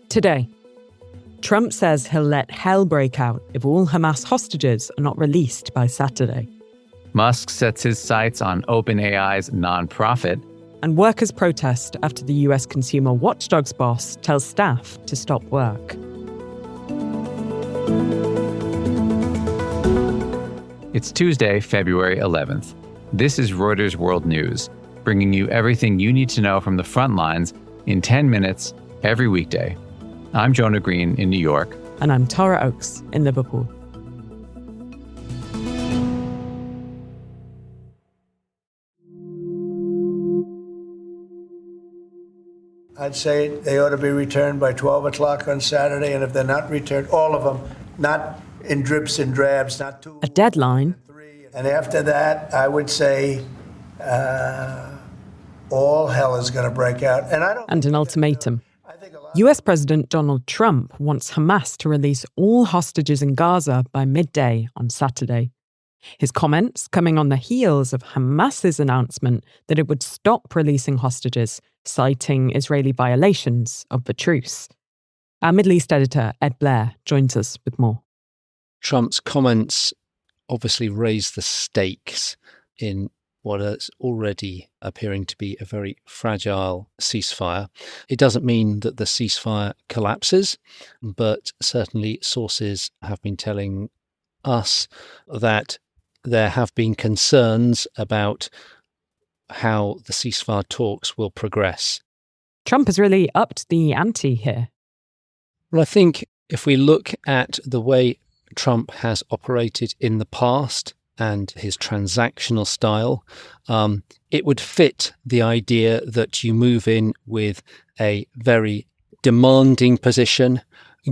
Today, Trump says he'll let hell break out if all Hamas hostages are not released by Saturday. Musk sets his sights on OpenAI's nonprofit. And workers protest after the US consumer watchdog's boss tells staff to stop work. It's Tuesday, February 11th. This is Reuters World News, bringing you everything you need to know from the front lines in 10 minutes every weekday. I'm Jonah Green in New York. And I'm Tara Oakes in Liverpool. I'd say they ought to be returned by 12 o'clock on Saturday, and if they're not returned, all of them, not in drips and drabs, not two. A deadline. And after that, I would say all hell is going to break out. And an ultimatum. US President Donald Trump wants Hamas to release all hostages in Gaza by midday on Saturday. His comments coming on the heels of Hamas's announcement that it would stop releasing hostages, citing Israeli violations of the truce. Our Middle East editor, Ed Blair, joins us with more. Trump's comments obviously raise the stakes in what is already appearing to be a very fragile ceasefire. It doesn't mean that the ceasefire collapses, but certainly sources have been telling us that there have been concerns about how the ceasefire talks will progress. Trump has really upped the ante here. Well, I think if we look at the way Trump has operated in the past and his transactional style, it would fit the idea that you move in with a very demanding position,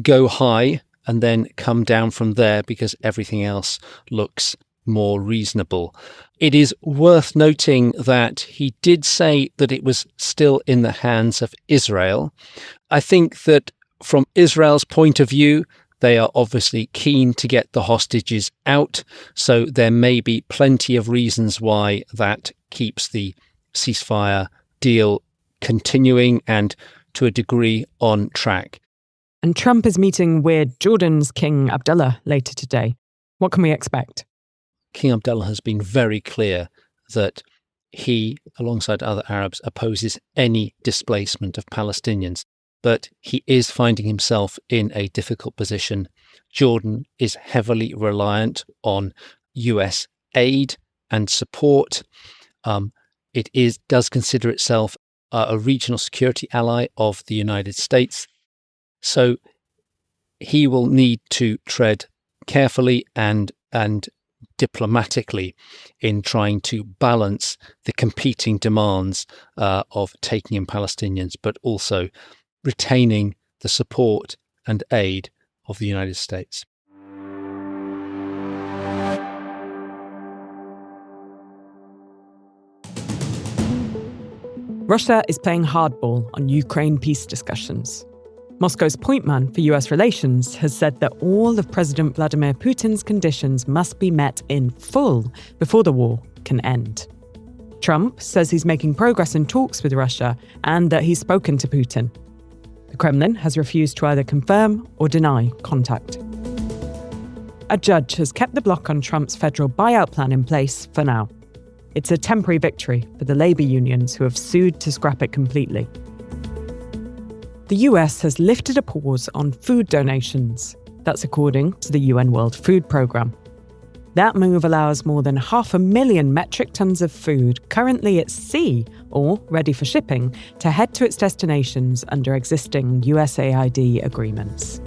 go high, and then come down from there because everything else looks more reasonable. It is worth noting that he did say that it was still in the hands of Israel. I think that from Israel's point of view, they are obviously keen to get the hostages out, so there may be plenty of reasons why that keeps the ceasefire deal continuing and, to a degree, on track. And Trump is meeting with Jordan's King Abdullah later today. What can we expect? King Abdullah has been very clear that he, alongside other Arabs, opposes any displacement of Palestinians. But he is finding himself in a difficult position. Jordan is heavily reliant on US aid and support. It does consider itself a regional security ally of the United States. So he will need to tread carefully and diplomatically in trying to balance the competing demands of taking in Palestinians, but also retaining the support and aid of the United States. Russia is playing hardball on Ukraine peace discussions. Moscow's point man for US relations has said that all of President Vladimir Putin's conditions must be met in full before the war can end. Trump says he's making progress in talks with Russia and that he's spoken to Putin. The Kremlin has refused to either confirm or deny contact. A judge has kept the block on Trump's federal buyout plan in place for now. It's a temporary victory for the labor unions who have sued to scrap it completely. The US has lifted a pause on food donations. That's according to the UN World Food Programme. That move allows more than 500,000 metric tons of food currently at sea or ready for shipping to head to its destinations under existing USAID agreements.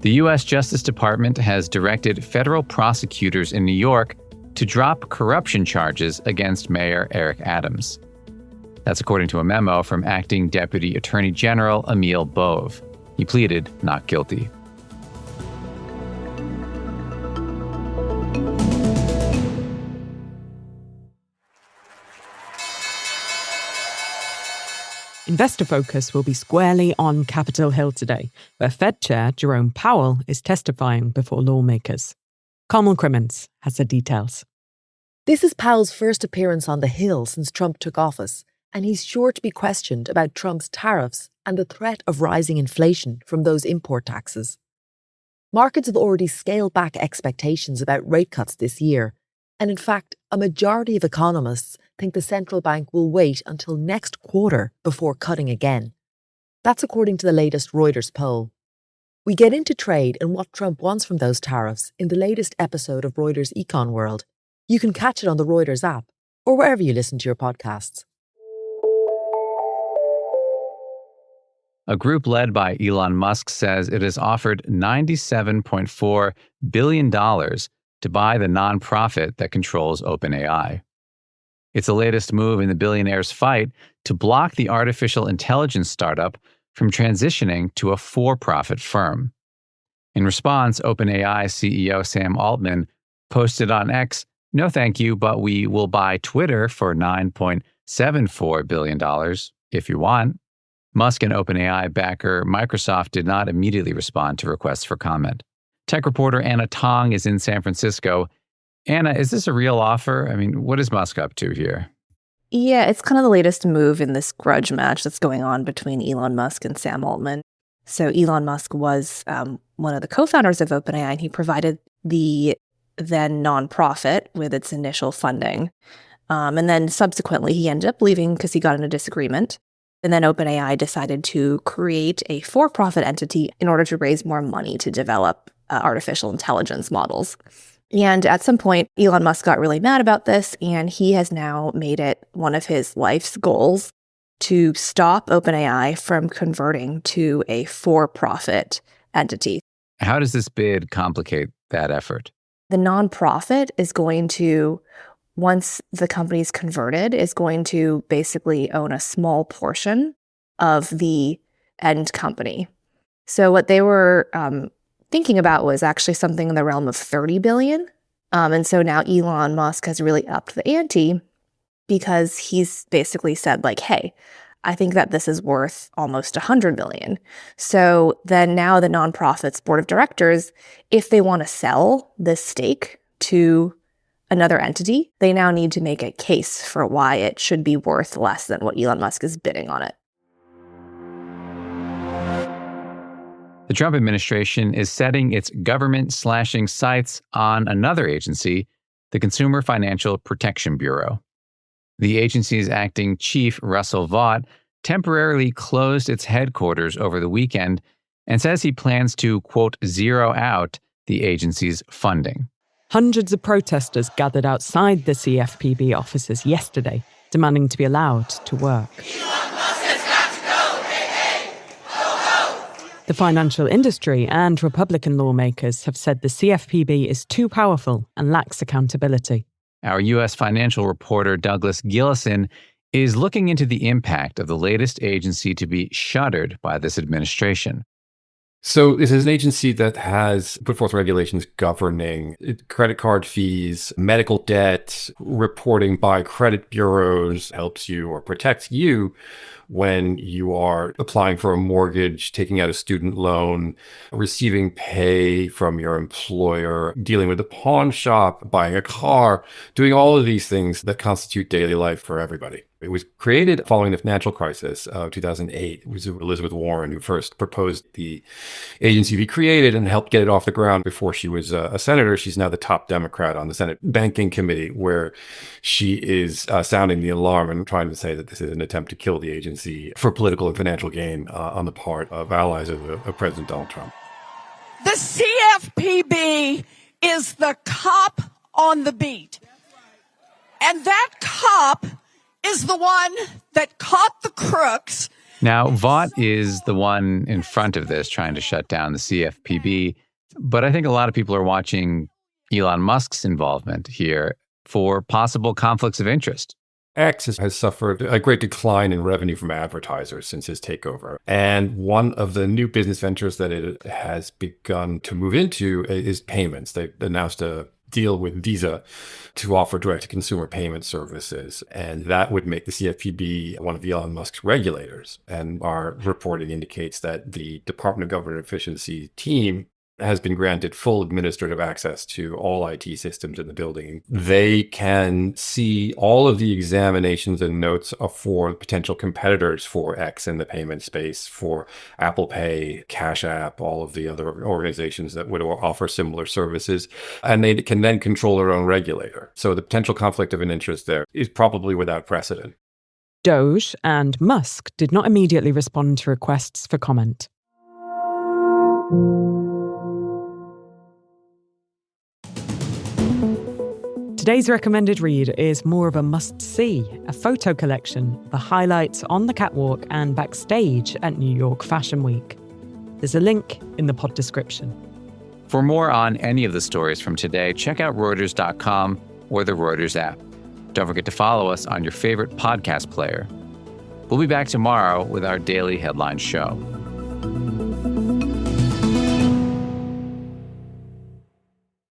The U.S. Justice Department has directed federal prosecutors in New York to drop corruption charges against Mayor Eric Adams. That's according to a memo from Acting Deputy Attorney General Emil Bove. He pleaded not guilty. Investor focus will be squarely on Capitol Hill today, where Fed Chair Jerome Powell is testifying before lawmakers. Carmel Crimmins has the details. This is Powell's first appearance on the Hill since Trump took office, and he's sure to be questioned about Trump's tariffs and the threat of rising inflation from those import taxes. Markets have already scaled back expectations about rate cuts this year, and in fact, a majority of economists think the central bank will wait until next quarter before cutting again. That's according to the latest Reuters poll. We get into trade and what Trump wants from those tariffs in the latest episode of Reuters Econ World. You can catch it on the Reuters app or wherever you listen to your podcasts. A group led by Elon Musk says it has offered $97.4 billion to buy the nonprofit that controls OpenAI. It's the latest move in the billionaire's fight to block the artificial intelligence startup from transitioning to a for-profit firm. In response, OpenAI CEO Sam Altman posted on X, "No thank you, but we will buy Twitter for $9.74 billion if you want." Musk and OpenAI backer Microsoft did not immediately respond to requests for comment. Tech reporter Anna Tong is in San Francisco. Anna, is this a real offer? I mean, what is Musk up to here? Yeah, it's kind of the latest move in this grudge match that's going on between Elon Musk and Sam Altman. So Elon Musk was one of the co-founders of OpenAI, and he provided the then nonprofit with its initial funding. And then subsequently, he ended up leaving because he got in a disagreement. And then OpenAI decided to create a for-profit entity in order to raise more money to develop artificial intelligence models. And at some point, Elon Musk got really mad about this, and he has now made it one of his life's goals to stop OpenAI from converting to a for-profit entity. How does this bid complicate that effort? The nonprofit is going to, once the company's converted, is going to basically own a small portion of the end company. So what they were thinking about was actually something in the realm of $30 billion. And so now Elon Musk has really upped the ante because he's basically said, like, hey, I think that this is worth almost $100 billion. So then now the nonprofit's board of directors, if they want to sell this stake to another entity, they now need to make a case for why it should be worth less than what Elon Musk is bidding on it. The Trump administration is setting its government-slashing sights on another agency, the Consumer Financial Protection Bureau. The agency's acting chief, Russell Vought, temporarily closed its headquarters over the weekend and says he plans to, quote, zero out the agency's funding. Hundreds of protesters gathered outside the CFPB offices yesterday, demanding to be allowed to work. The financial industry and Republican lawmakers have said the CFPB is too powerful and lacks accountability. Our U.S. financial reporter Douglas Gillison is looking into the impact of the latest agency to be shuttered by this administration. So this is an agency that has put forth regulations governing credit card fees, medical debt, reporting by credit bureaus, helps you or protects you when you are applying for a mortgage, taking out a student loan, receiving pay from your employer, dealing with a pawn shop, buying a car, doing all of these things that constitute daily life for everybody. It was created following the financial crisis of 2008. It was Elizabeth Warren who first proposed the agency be created and helped get it off the ground before she was a senator. She's now the top Democrat on the Senate Banking Committee, where she is sounding the alarm and trying to say that this is an attempt to kill the agency for political and financial gain on the part of allies of President Donald Trump. The CFPB is the cop on the beat. And that cop is the one that caught the crooks. Now, Vought is the one in front of this trying to shut down the CFPB. But I think a lot of people are watching Elon Musk's involvement here for possible conflicts of interest. X has suffered a great decline in revenue from advertisers since his takeover. And one of the new business ventures that it has begun to move into is payments. They announced a deal with Visa to offer direct-to-consumer payment services. And that would make the CFPB one of Elon Musk's regulators. And our reporting indicates that the Department of Government Efficiency team has been granted full administrative access to all IT systems in the building. They can see all of the examinations and notes for potential competitors for X in the payment space, for Apple Pay, Cash App, all of the other organizations that would offer similar services. And they can then control their own regulator. So the potential conflict of an interest there is probably without precedent. Doge and Musk did not immediately respond to requests for comment. Today's recommended read is more of a must-see, a photo collection of the highlights on the catwalk and backstage at New York Fashion Week. There's a link in the pod description. For more on any of the stories from today, check out Reuters.com or the Reuters app. Don't forget to follow us on your favorite podcast player. We'll be back tomorrow with our daily headline show.